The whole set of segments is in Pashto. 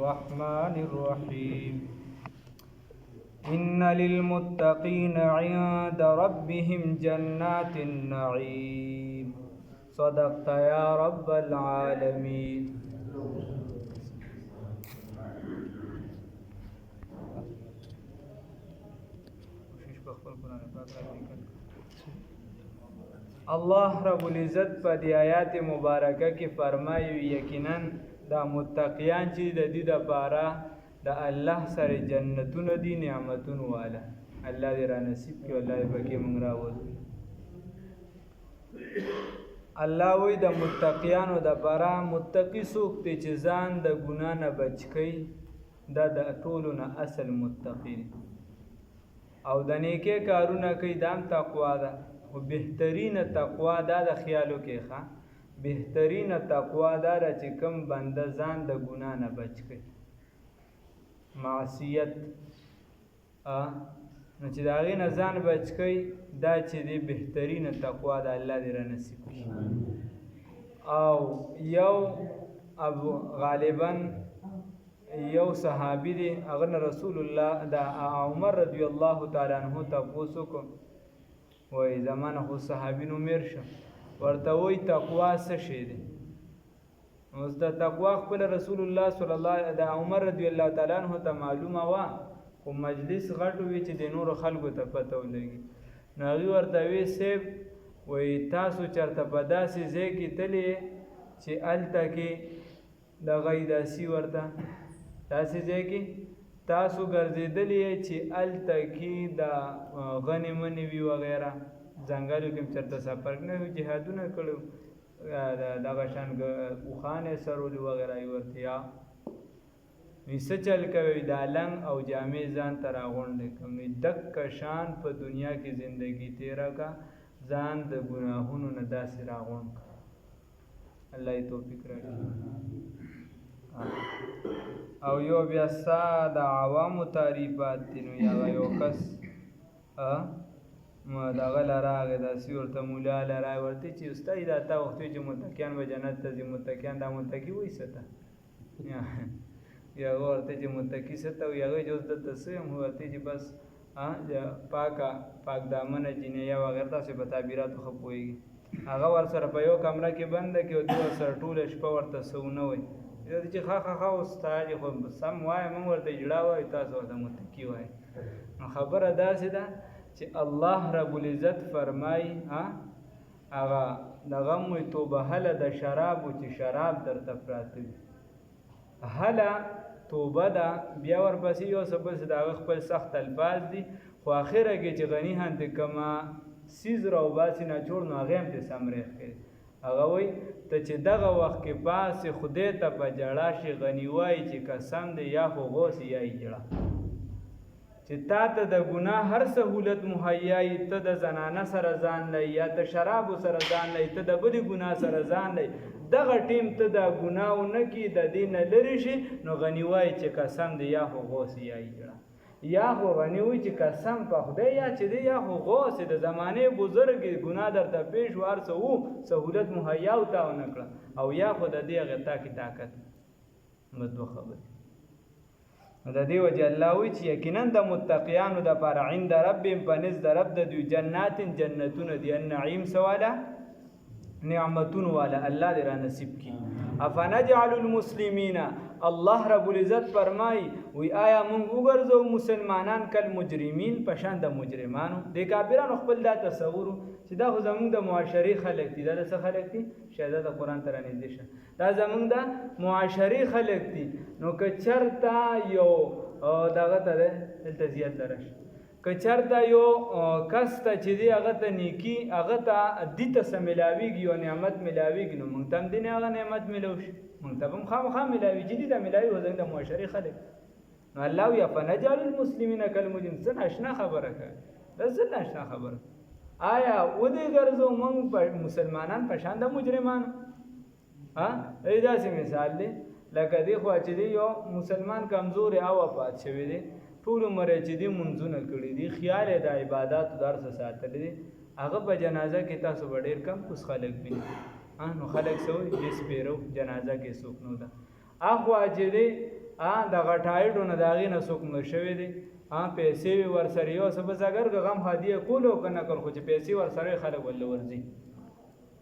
الرحمن الرحيم إن للمتقين عند ربهم جنات النعيم صدقت يا رب العالمين. الله رب العزت په دې آیات مبارکه کې فرمایي یقینا دا متقیان چې د دې لپاره د الله سره جنتونه دي نعمتونه والا. الله دې را نصیب کړي، الله دې پکې موږ راوړي. الله وی د متقیانو د لپاره متقی څوک دی چې ځان د ګناه نه بچ کړي، دا د ټولو نه اصل متقی دی او د نیکه کارونه کوي، دا هم تقوا ده. خو بهترینه تقوا دا د خیالو کې ښه بهترینه تقوا دا ده چې کوم بنده ځان د ګناه نه بچ کړي، معصیت نو چې د هغې نه ځان بچ کړي، دا چې دی بهترینه تقوا ده. الله دې را نصیب کړي. او یو غالبا یو صحابي دی، هغه نه رسول الله د عمر رضی الله تعالی عنہ تپوس وکړ، وایي زمانه خو صحابي نو میر شه، ورته وایي تقوا څه شی دی؟ اوس د تقوا خپل رسول الله صلی الله د عمر رضی الله تعالی عنہ ته معلومه وه، خو مجلس غټ وي چې د نورو خلکو ته پته ولګي. نو هغې ورته وی صاحب وایي تاسو چېرته په داسې ځای کې تللی چې هلته کې دغه داسې ورته داسې ځای کې تاسو ګرځېدلی چې هلته کې د غنې منې وي وغیره، ځنګلو کې هم چېرته سفر نه وي، جهادونه کړي، دغه شان اوښانې سرولي وغیره یې ورته یا نو څه چل کوي؟ دا لنګ او جامې ځان ته راغونډې کړم. نو دکه شان په دنیا کې زندګي تېره کا، ځان د ګناهونو نه داسې راغونډ کړه. الله یې توفیق راکړي. او یو بیا ستا د عوامو تعریفات دي. نو یو کس دغه له راغی، داسې ورته مولا له راغی، ورته چې استاد دا تا وخت چې متقیان به جنت ته ځي، متقیان دا متقي وایي څه ته؟ یا هغه ورته چې متقي څه ته وایي؟ هغه چې اوس دلته څه یم؟ ورته چې بس پاک دامنه جنیه وغیره داسې په تعبیراتو ښه پوهېږي. هغه ورسره په یو کمره کې بنده کړي او دوی ورسره ټوله شپه ورته څه ونه وایي. چې ښه استاد خو سم وایه، موږ ورته اجړا وایو، تاسو ورته متقي وایي. نو خبره داسې ده چې الله رب العزت فرمایي هغه دغه هم وایي توبه هله د شرابو چې شراب درته پراته وي، هله توبه ده. بیا ورپسې یو څه پسې د هغه خپل سخت الفاظ دي، خو اخره کې چې غني هنته کما سیز راوباسي ناچور، نو هغې هم ته سم ریخ کوي. هغه وایي ته چې دغه وخت کې پاسې خدای ته په جړا شي، غني وایي چې قسم دی یا خو غوث یا یې جړه، چې تا ته د ګناه هر سهولت مهیا یي، ته د زنانه سره ځان لای، یا د شرابو سره ځان لای، ته د بلې ګناه سره ځان لای، دغه ټیم ته د ګناهو نه کي، د دې نه لرې شي، نو غني وایي چې قسم دی یا خو غوث یا یې جړه. یا خو غني وایي چې قسم په خدای یا چې دی یا خو غوث د زمانې بزرګ ګناه درته پیش وار څه وو، سهولت مهیا او تا ونه کړه، او یا خو د دې هغې تا کې طاقت. بس دوه خبرې. د دې وجه الله وایي چې یقینا د متقیانو دپاره عند ربهم په نزد رب د دوی جنات جنتونه دي، النعیم څه والا؟ نعمتون والا. الله دې را نصیب کړي. افنجعل المسلمین، الله رب العزت فرمایي وی آیا مونږ وګرځو مسلمانان کل مجرمین، په شان د مجرمانو؟ د کافرانو خپل دا تصور چې دا خو زمونږ د معاشرې خلک دي. دا د څه خلک دي؟ شاید د قرآن ته رانږدې شه، دا زمونږ د معاشرې خلک دي. نو که چېرته یو دغه ته دی دلته زیات ته راشه، که چېرته یو کس ته چې دی هغه ته نیکي هغه ته دې ته څه میلاویږي، یو نعمت میلاویږي، نو مونږ ته هم دې هغه نعمت میلاو شي، مونږ ته به هم خامخا میلاوي چې دې ته میلاوي و زموږ د معاشرې خلک. نو الله وایي افنجعل المسلمین کالمجرمین. څه ناشنا خبره کوي؟ دا څه ناشنا خبره؟ آیا ودې ګرځو مونږ مسلمانان په شان د مجرمانو؟ داسې مثال دی لکه دی خوا چې دی یو مسلمان کمزور او وفات شوی دی، ټول عمر چې دی منځونه کړي دي، خیال د عبادت درس ساتلی دی، هغه په جنازه کې تاسو به ډېر کم اوس خلک وینئ. نو خلک څه وایي؟ دې سپېرو جنازه کې څوک نو ده. اخوا چې دی دغه ټایټونه د هغې نه څوک مړ شوی دی پیسې وي ورسره یو څه بس اگر که غم هدیه کول او که نه کول خو چې پیسې ورسره خلک ولله ورځي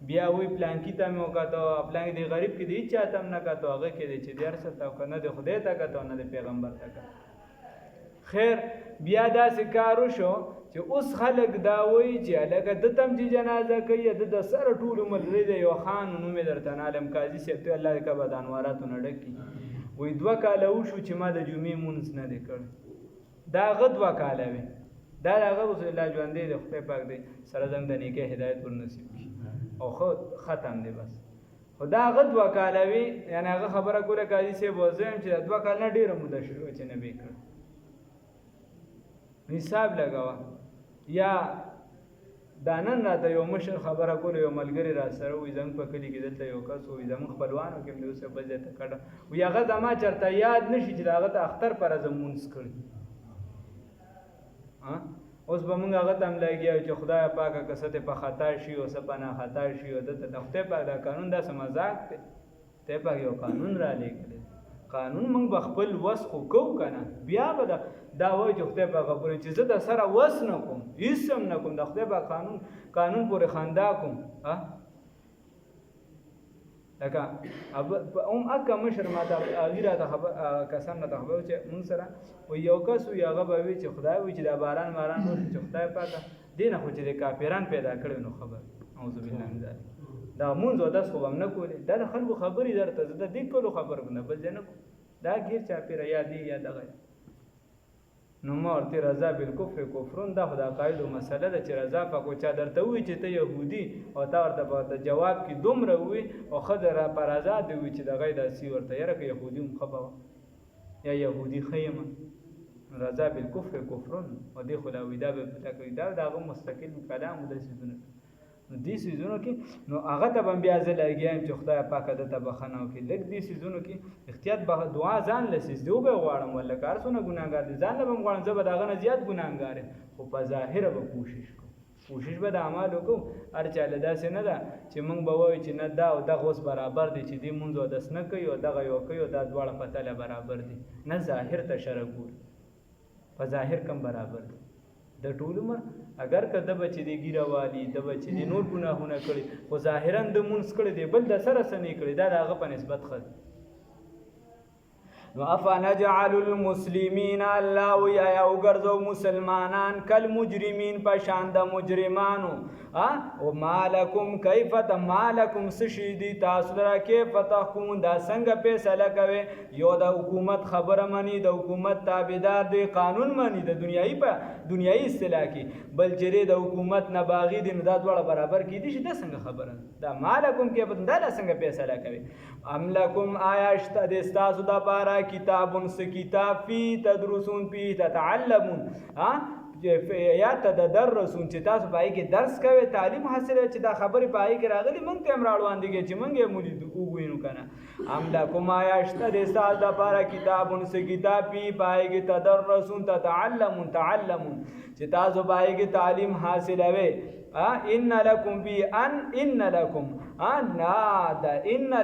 بیا وایي پلانکي ته مې وکاته پلانکي دی غریب کې دی هېڅ چا ته هم نه کاته هغه کې دی چې دی هر څه ته که نه د خدای ته کاته او نه د پیغمبر ته کاته خیر بیا داسې کار وشو چې اوس خلک دا وایي چې هلکه ده ته هم چې جنازه کوي د د سره ټول ملګري دی یو خان نوم یې درته نالم قاضي صاحب ته الله دې کبه د انواراتو نه ډک کړي وایي 2 کاله وشو چې ما د جمعې مونځ نه دی کړی دا هغه 2 کاله وي دا د هغه اوس الله ژوندی دی خدای پاک دی سره زموږ د نیکۍ هدایت ورنصیب کړي او خو ختم دی بس خو دا هغه 2 کاله وي یعنې هغه خبره کوله قاضي صاحب وزه یم چې دا 2 کال نه ډېره موده شوې چې نه به یې کړ حساب لګوه یا دا نن راته یو مشر خبره کوله یو ملګري را سره وایي زموږ په کلي کې دلته یو کس وایي زموږ خپلوانو کې هم د اوس بل ځای ته کډه وایي هغه زما چېرته یاد نه شي چې د هغه ته اختر پر زه مونځ کړي اوس به موږ هغه ته هم لګیا یو چې خدای پاکه که څه په خطا شي او څه په ناخطا شي او دلته د خدای پاک دا قانون داسې مذاق دی خدای پاک یو قانون را لیږلی قانون موږ به خپل وس خو کوو که نه بیا به دا وایي چې خدای پاک غفور چې زه د سره وس نه کوم هېڅ هم نه کوم د خدای پاک قانون پورې خندا کوم لکه هم اکه مشر ما ته هغې راته کسان راته خبر چې مونږ سره وایي یو کس وایي هغه به وایي چې خدای وایي چې دا باران وشو چې خدای پاکه دې نه خو چې د کافران پیدا کړی نو خبر اعوذ بالله من ذلک دا مونځ او داس خو به هم نه کولې دا د خلکو خبرې درته زه د دې کولو خبر نه بل ځای نه کوم دا ګیر چاپېره یا دی یا دغه نو ما ورته رضا بالکفر کفرون دا خو د عقایدو مسله ده چې رضا پکو چا درته وایي چې ته یهودي او تا ورته په جواب کې دومره ووایي او ښه په رضا دې وایي چې دغه یې داسې ورته یاره که یهودي هم ښه به وه یا یهودي ښه یم رضا بالکفر کفرون او دې خو لا وایي دا به پته کوي دا د هغه مستقل کلام و داسې څیزونه نو دې څیزونو کې نو هغه ته به هم بیا زه لګیا یم چې خدای پاکه ده ته بخښنه وکړي لږ دې څیزونو کې احتیاط به دعا ځان له سجدو به یې غواړم والله که هر څونه ګناهګار دي ځان له به هم غواړم زه به د هغه نه زیات ګناهګار یم خو په ظاهره به کوشش به د اعمالو کوو هر چا له داسې نه ده چې موږ به وایو چې نه دا او دغه اوس برابر دي چې دې مونځ اودس نه کوي او دغه یو کوي او دا دواړه په تله برابر دي نه ظاهر ته شرع ګوري په ظاهر کم برابر دي د ټول عمر اگر که د بچې د ګیره والي د بچې د نور ګناهونه کړي خو ظاهرا د مونځ کړی دی بل د سره څه نه کړي دا د هغه په نسبت ښه دی نو افنجعل المسلمین الله وی آیا وګرځو مسلمانان کل مجرمین په شان د مجرمانو او مالکم کیف مالکم سشیدی تاسو را کیف تحکمون دا څنګه فیصله کوي یو د حکومت خبره منی د حکومت تابعدار دی قانون منی د دنیایي اصطلاح کې بل چیرې د حکومت نه باغی دي نو دا دواړه برابر کې دي چې دا څنګه خبره دا مالکم کیف دا څنګه فیصله کوي ام لکم آیا شته د تاسو د بارا کتابون س کتاب فی تدرسون فی تتعلمون یا تدرسون چې تاسو پای کې درس کوي تعلیم حاصله چې دا خبرې پای کې راغلي مونږ ته هم راړوان دي چې مونږ یې مولید وګوینو کنه ام لکم آیا شته د تاسو د بارا کتابون س کتاب فی پای کې تدرسون تتعلمون چې تاسو پای کې تعلیم حاصله وي ان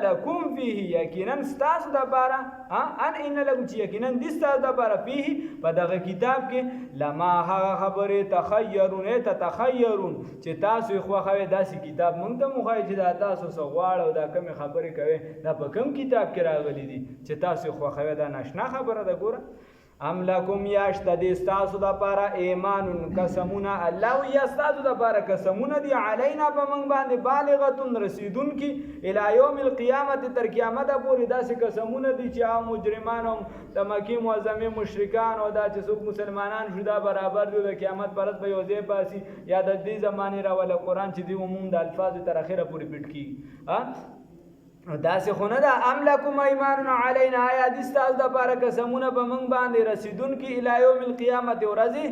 لکم فيه یقینا ستاسو د بارا ان لکم چې یقینا د ستاسو د بارا فيه په دغه کتاب کې لما هغه خبره تخیرون چې تاسو خو خوي داسې کتاب مونږ ته مخای چې دا تاسو سغواړ او دا کوم خبره کوي دا په کوم کتاب کې راغلي دي چې تاسو خو خوي دا ناشنا خبره ده ګوره ام لکم یاشت د استاسو د پاره ایمان قسمونه الله یا استاسو د پاره قسمونه دی علینا په من باندې بالغتون رسیدون کی الی یوم القیامت تر قیامت پورې داسې قسمونه دي چې عام مجرمانو د مکی معظمه مشرکان او دا چې څوک مسلمانان جدا برابر دي د قیامت پرد به یوځای پاسي یا د دې زمانه را ول قرآن چې دی عموم د الفاظ تر اخره پورې پټ کی داسې خونه ده ام لکم ایمان علینا آیا د استاذ د پاره قسمونه په من باندې رسیدون کی الی یوم القیامت ورځي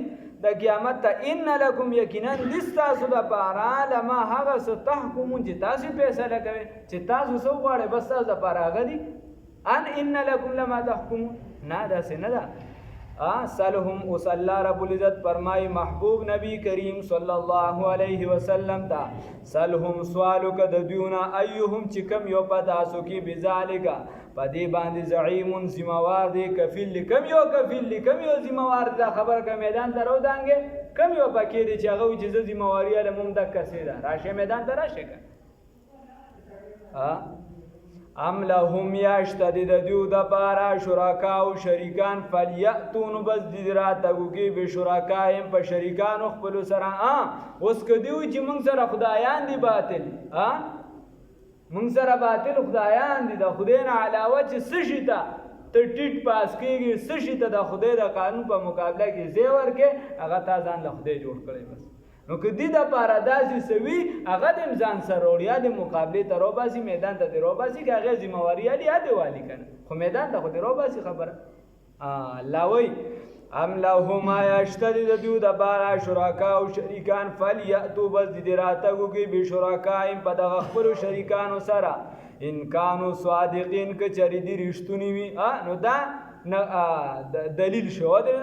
د قیامت ته ان لکم یقینا د استاذ د پاره لما هغه ستحکمون چې تاسو فیصله کوي چې تاسو سو غواړئ بس تاسو د پاره غدي ان لکم لما تحکمون نه داسې نه ده سلهم وصلی رب العزت فرمای محبوب نبی کریم صلی الله علیه وسلم تا سلهم سوالک د دیونه ایهم چې کم یو پتاسو کی بذالک په دې باندې زعیم ذمہوار دی کفیل کم یو ذمہوار دا خبر کا میدان ته راودانګې کم یو پکې دی چې هغه چې ذمہواری له مونږ د کسې ده راشه میدان ته راشه ام لهم یشتد د دیو د پارا شرکا او شریکان فلیاتون بس دې راتګو کې به شرکایم په شریکانو خپل سره اوس کدیو چې موږ سره خدایان دي باطل موږ سره باطل خدایان دي د خدای نه علاوه چې سشي ته ټیټ پاس کېږي سشي ته د خدای د قانون په مقابله کې زیور کې هغه تا ځان له خدای جوړ کړی بس نو که دی د پاره داسې سوي هغه د ځان سره وړیا د مقابلې ته روباسي میدان ته روباسي که هغه ذمہواری علی یاد والی کنه خو میدان ته خو د روباسي خبره الله وی ام لهم یشتد د دیو د پاره شرکا او شریکان فلیاتو بس دې راتګو کې به شرکایم په دغه خپل شریکانو سره ان کانوا صادقین که چری دی رښتونی وي نو دا دلیل شو دی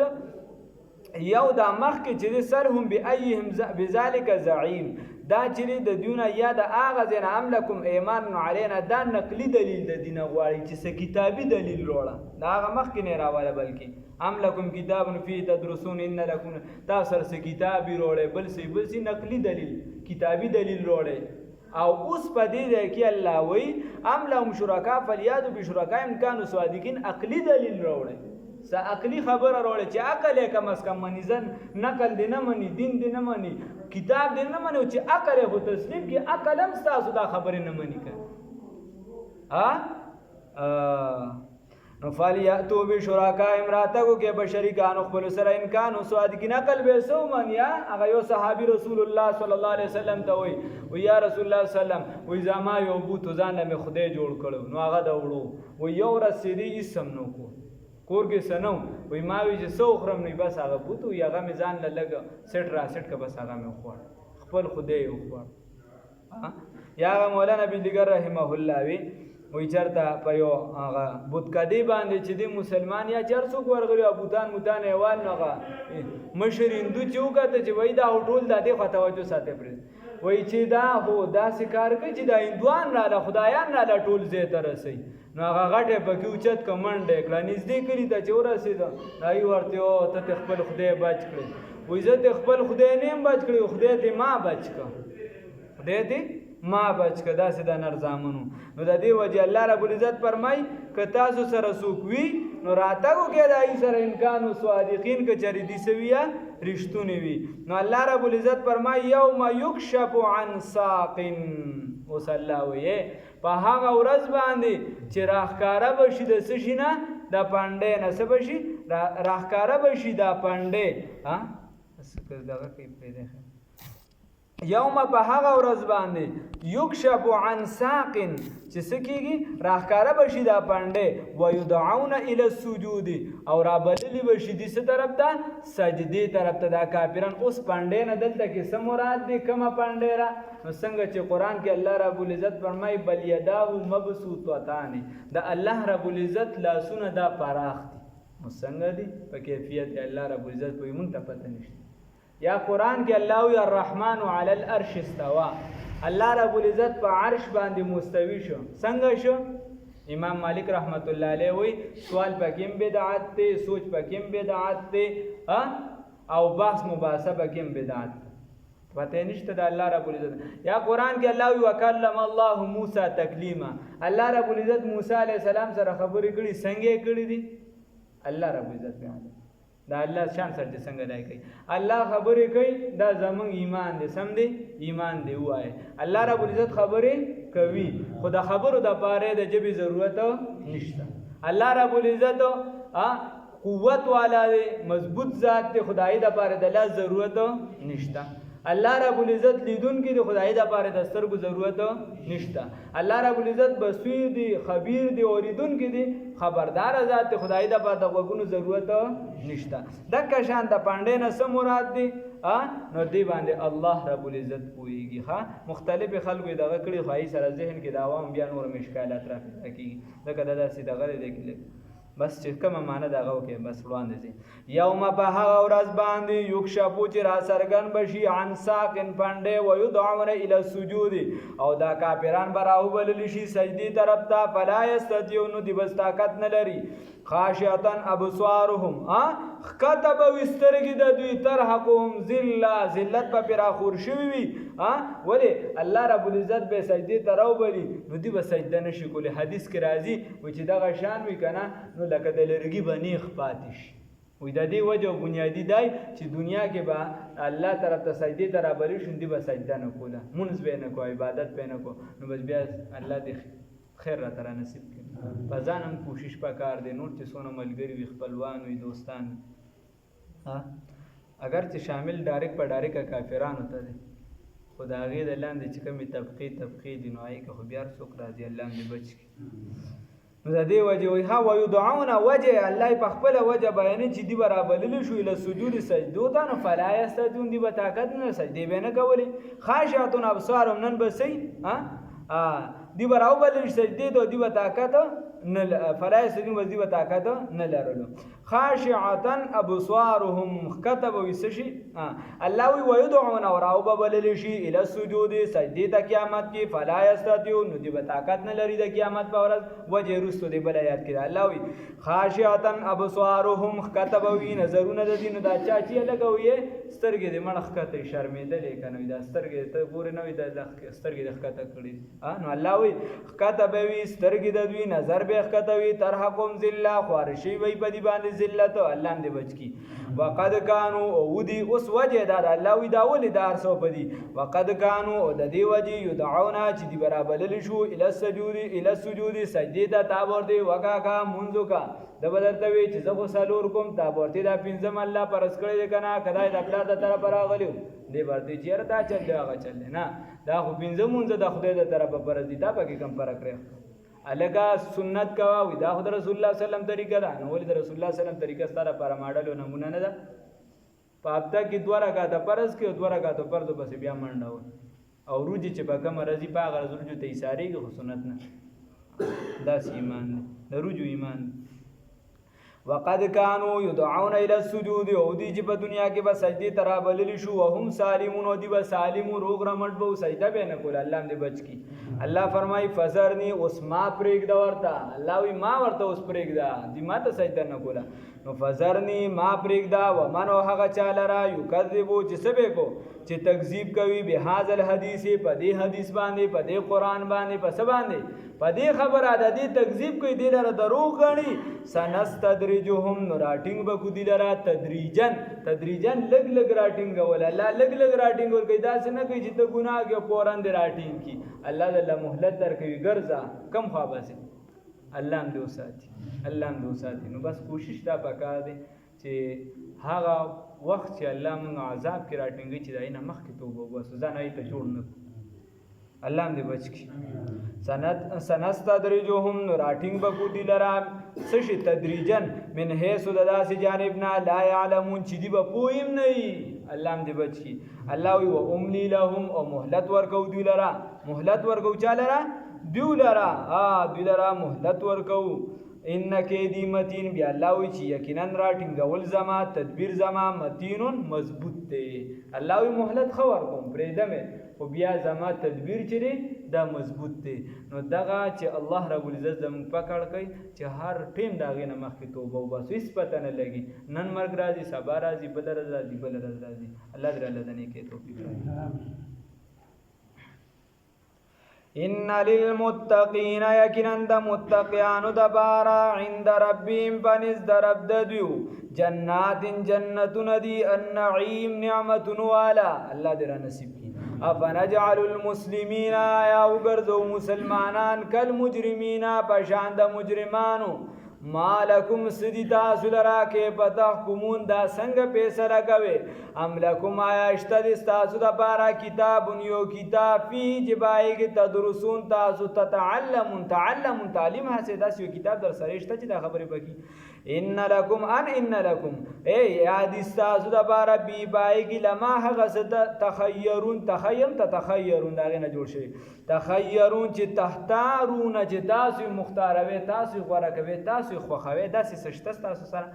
یو دا مخکې چې سرهم بأیهم بذلک زعیم دا چې د دیونه یا د هغه ځای نه ام لکم ایمان علینا دا نقلي دلیل د دینه غواړي چې څه کتابي دلیل وروړه دا هغه مخکې نه راواله بلکې ام لکم کتاب فی تدرسون ان لکم تاسو سره څه کتابي وروړی بل څه نقلي دلیل کتابي دلیل وروړی او اوس په دې ځای کې الله وایي ام لهم شرکا فلیادوا بشرکائهم کانوا صادقین عقلي دلیل وروړی عقلی خبره راوړي چې عقل یې کم از کم مني ځن نقل دی نه مني دین دی نه مني کتاب دی نه مني چې عقل یې خو تسلیم کې عقل هم ستاسو دا خبرې نه مني که نو فلیاتو بشرکائهم راتګو کې به شریکانو خپل سره ان کانوا صادقین عقل به سو منیا هغه یو صحابي رسول الله صلی الله علیه وسلم ته وی یا رسول الله صلی الله علیه وسلم وی زما یو بوت ځان له خدای جوړ کړو نو هغه دا وړو وی یو رسیدي اسم نو کو کور کې سنو وی ما وی چې سو خرم نه بس هغه بوت وی هغه میزان لګ سټ را سټ کا بس هغه مې خوړ خپل خدای خوړ یا مولانا بندګر رحمه الله وی چرته په یو هغه بوت کدی باندې چې دی مسلمان یا چر څوک ورغلی ابوتان متان ایوال نغه مشر هندو چې وکړه چې وای دا ټول د دې توجه ساتي پر وای چې دا هو دا سکار کوي چې دا هندوان را له خدایان را له ټول زه تر رسي نو هغه غټه پکې اوچت کمنډ کړه نږدې کړی ته چې ورسېده دای ورته او ته خپل خدای بچ کړی وای زه ته خپل خدای نیم بچ کړی خدای ته ما بچ کړ خدای ته ما بچ کړه داسې د نرزامنو نو د دې وجه الله رب العزت فرمای ک تاسو سره سوق وی نو راتګو کې دای سره امکان او صادقین ک چری دي سویا رښتونی وی نو الله رب العزت فرمای یوم یکشف عن ساق او صلی الله وی په هغه ورځ باندې چې راخکاره بشي د سشینه د پاندې نسب شي راخکاره بشي د پاندې دغه کې پیدا یوم په هغه ورځ باندې یکشف عن ساق چې سکیږي راخکاره بشي د پاندې ويدعون الى السجود او را بدلی بشي د څه طرف ته سجدي طرف ته دا کافرن اوس پاندې نه دلته کې سم مراد دي کومه پاندې را نو څنګه چې قران کې الله رب العزت فرمای بل یداه مبسوطتان د الله رب العزت لاسونه دا پراخ دي نو څنګه دي په کیفیت الله رب العزت په مونږ ته پته نشته یا قران کې الله وی الرحمن علی العرش استوى الله رب العزت په عرش باندې مستوی شو څنګه شو امام مالک رحمت الله علیه وی سوال پکې بدعت ته سوچ پکې بدعت ته او بحث مباحثه پکې بدعت پته نشته د الله رب العزت یا قران کې الله وی وکلم الله موسی تکلیما الله رب العزت موسی علیه السلام سره خبرې کړي څنګه کړي دي الله رب العزت بیان دا الله شان سره څنګه دای کوي الله خبرې کوي دا زمون ایمان دي سم دي ایمان دی وای الله رب العزت خبرې کوي خدا خبرو د پاره د جبي ضرورت نشته الله رب العزت قوت والا دی مضبوط ذات دی خدای د پاره د لا ضرورت نشته الله رب العزت لیدون کې د خدای د پاره د سترګو ضرورت نشته الله رب العزت بصیر دی خبیر دی اوریدون کې دی خبردار ذات دی خدای د پاره د وګونو ضرورت نشته دغه شان د پاندې نه سم مراد دی نو دی باندې الله رب العزت پويږي ها مختلف خلکو دغه کړي خوای سره ذهن کې د عوام بیا نور مشکلات راځي دغه داسې دغه دی بس چې کومه معنی دغه وکړي بس وړاندې ځي یوم په هغه ورځ باندې یکشفو چې را څرګند بشي عن ساقن پنډې ویدعون الی السجود او دا کافران به راوبلل شي سجدې طرف ته فلا یستطیعون نو دی بس طاقت نه لري خاشعة ابصارهم ښکته به وي سترګې د دوی ترهقهم ذلت به پرې راخور شوي وي ولې الله رب العزت به سجدې ته راوبلي نو دوی به سجده نشي کولی حدیث کې راځي وایي چې دغه شان وي که نه نو لکه د لرګي به نیغ پاتې شي وایي د دې وجه بنیادي دی چې دنیا کې به الله طرف ته سجدې ته رابلي شو دوی به سجده نه کوله مونځ به یې نه کو عبادت به یې نه کو نو بس بیا الله دې خیر راته را نصیب کړي په ځان هم کوشش پکار دی نور چې څونه ملګري وي خپلوان وي دوستان اگر چې شامل ډایرکټ په ډایرکټ کافرانو ته دی خو د هغې د لاندې چې کومې طبقې دي نو هغې که خو بیا هر څوک راځي الله هم دې بچ کړي نو د دې وجې وایي ها ویدعون وجه الله یې په خپله وجه بیانوي چې دوی به رابللي شو اله سجود سجدو ته نو فلا یستطیعون دوی به طاقت نه سجدې به یې نه کولې خاشعة ابصارهم نن به څه دی به راوبلل شي سجدې ته دوی به طاقت نه فلا یستطیعون بس دوی به طاقت نه لرلو خاشعة ابصارهم ښکته به وي څه شي الله وایي ویدعون او راوبلل شي الی السجود سجدې ته قیامت کې فلا یستطیعون نو دوی به طاقت نه لري د قیامت په ورځ وجې وروستو دی بله یاد کړي الله وایي خاشعة ابصارهم ښکته به وي نظرونه د دوی نو دا چا چې لږه وي سترګې دې مړه ښکته وي شرمېدلې که نه وي دا سترګې ته ګورې نه وي دا سترګې دې ښکته کړي نو الله وایي ښکته به وي سترګې د دوی نظر به یې ښکته وي ترهقهم ذله خواره شوي به یې په دې باندې ذلت الله هم دې بچ کړي وقد کانو او دي اوس وجه دا الله وی دا ولې دا ارسو پدی وقد کانو او د دې وجه یدعونا چې دی برابر شو الی السجود سجدې ته تابور دی وکا کا منځو کا د بدلته وی چې زه غسلور کوم تابورتي دا پنځم الله پرس کړی دی کنه کدای د خپل د طرف راغلیو دی ورته چیرې دا چل دی هغه چل نه دا خو پنځم مونږ د خدای د طرف پرز دی دا پکې کم فرق لري الګه سنت کوا وي دا خو د رسول الله صلی الله علیه وسلم طریقه ده نو ولې د رسول الله صلی الله علیه وسلم طریقه ستاره پر ماډل نمونه نه ده په هفته کې 2 رکعاته فرض کې او 2 رکعاته فرض بس بیا منډه او روزي چې په کوم ورځې په هغه ورځ ته ایثاری کې سنت نه دا ایمان د روزو ایمان وقد كانوا يدعون الى السجود او دی چې په دنیا کې به سجدي ترابللی شو وهم سالمون او دی به سالم روغ رمټ به سجده به نه کول الله دې بچ کی الله فرمای فزرنی اوس ما پرېګ دا ورته الله وی ما ورته اوس پرېګ دا دی ما ته سجده نه کوله نو فزرنی ما پرېګ دا و منو هغه چاله را یکذبو چې سبه کو چې تکذیب کوي به هاذ الحدیث په دې حدیث باندې په دې قران باندې په څه باندې په دې خبره د دې تکذیب کوي دې لره دروغ غني سنستدرجهم نراټینګ به کو دې لره تدریجن لګ لګ راټینګ ول الله لګ لګ راټینګ ور کوي دا څنګه کوي چې ته ګناه کې فوران دې راټینګ کی الله دې مهلت درکوي ګرځا کم خوابه الله هم دې وساتي نو بس کوشش تا پکار دی چې هغه وخت چې الله موږ عذاب کې راټینګي چې دای نه مخکې توبه وباسو ځان یې ته جوړ نه الله هم دې بچ کی سنستدرجهم راټینګ بکو دی لرا سشي تدریجن من حيث داسې جانبنا لا يعلمون چې دی به پویم نه الله هم دې بچ کی الله وی و املی لهم او مهلت ورکو دی لرا مهلت ورکو چا لرا دیو لرا مهلت ورکو انک دی متین بیا الله وی چې یقینا راټینګول زما تدبیر زما متینون مضبوط دی الله وی مهلت خور کوم پرېدمه او بیا زما تدبیر چره دا مضبوط دی نو دغه چې الله رب العزت زموږ پکړ کوي چې هر ټیم دا غینه مخکې توبه وباسو هیڅ پته نه لګي نن مرګ راځي سبا راځي بل ورځ راځي الله دې الله دې کې توفیق راکړي ان للمتقین یقینا د متقیانو د بارا عند ربهم پنځ درب ددیو جنتون دی النعیم نعمتون والا الله دې را نصیب کړي افنجعل المسلمین یا وګرځو مسلمانان کل مجرمین پشان د مجرمانو مالکم سدی تاسو لرا کې پتحکمون دا څنګه فیصله کوي ام لکم آیا اشتد تاسو د پارا کتاب یو کتاب فی جبای کې تدرسون تاسو تعلیم حاصل داس یو کتاب در سره شته چې دا خبره پکې ان لکم ای یاد استاسو د بار بی بای کی لما هغه ست تخیرون تخیرون داغه نه جوړ شي تخیرون چې تختارون چې تاسو مختاروي تاسو غوړه کوي تاسو خوخوي داسې سشته تاسو سره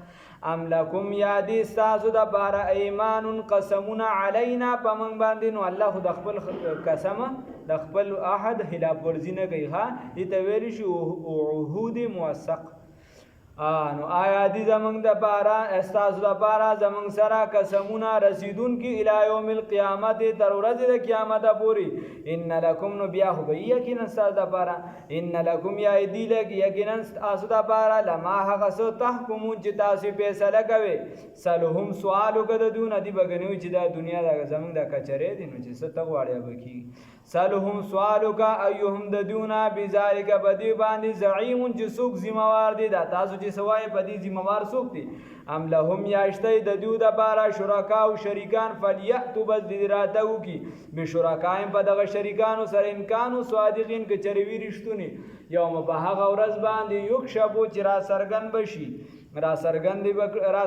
ام لکم یاد استاسو د بار ایمان قسمنا علینا پمن باندې نو الله د خپل قسم د خپل احد خلاف ورزي نه کوي ها دې ویل شي عهود موثق نو آیا دی زمنګ د بارا استاذ د بارا زمنګ سره قسمونه رسیدون کی الی یوم القیامت تر ورځې د قیامت پورې ان لکم نو بیا خو یقینا استاذ د بارا ان لکم یا دی لک یقینا استاذ د بارا لما هغه سو تحکمون چې تاسو فیصله کوي سلهم سوالو کده دون دی بغنیو چې د دنیا د زمنګ د کچره دي نو چې ست غواړي بکی سلهم سوالو کا ایهم د دونا بذالک بدی باندې زعیم چې څوک ذمہوار دي دا تاسو چې سوای بدی ذمہوار څوک دي ام لهم یاشته د دیو د بارا شرکا او شریکان فلیاتو بذراتو کی بشرکایم په دغه شریکانو سره امکانو صادقین ک چروي رښتونی یوم په هغه ورځ باندې یو شبو چې را سرګن بشي را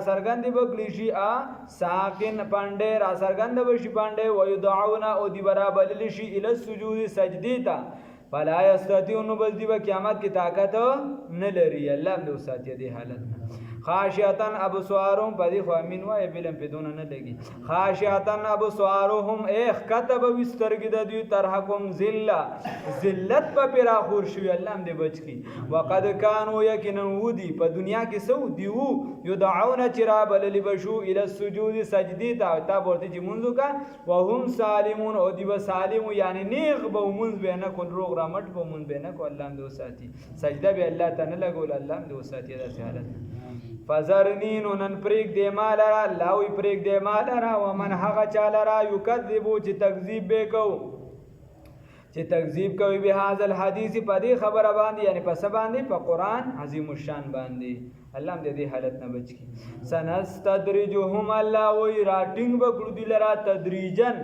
سرګندې بکلی شي ساکن پانډه را سرګند بشي پانډه ويدعونا او دی برابر لشي ال سجود سجدی تا فلا یستطيعون بس دی قیامت کی طاقت نه لري الله دې ساتي دې حالت خاشعتن ابصارهم پدې خو امین وای بلم بدون نه لګي خاشعتن ابصارهم اخ كتب وسترګد دی ترحکم ذلت په پیرا خور شو الله دې بچ کی وقد كانوا یقینا ودی په دنیا کې سو دی وو یدعون چراب لبشو الى السجود سجدی تا ورته چې منځو کا وهم سالمون او دی سالم یعنی نیغ به منځ به نه کول روغ رامټ به منځ به نه کو الله دې ساتي سجده به الله تعالی لګول الله دې ساتي دا حالت فزرنین نن پریک دی مال را لاوی پریک دی مال را ومن هغه چاله را یکذبو چې تکذیب به کو چې تکذیب کوي به هاذ الحدیث په دې خبره باندې یعنی په سبا باندې په قران عظیم الشان باندې الله دې حالت نه بچ کی سنستدرجهم الله وی راټینګ بکړو دی لرا تدریجن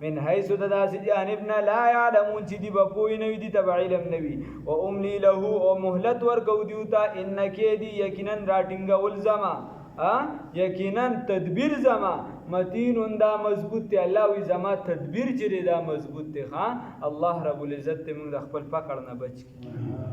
من حيث تداس جانبنا لا يعلمون چې دی بپوی نه دی تبع علم نوی او املی له او مهلت ورکو دیوتا انک دی یقینا راټینګول زما یقینا تدبیر زما متین دا مضبوط دی الله وی زما تدبیر چې دا مضبوط دی الله رب العزت موږ خپل پکړ نه بچ کی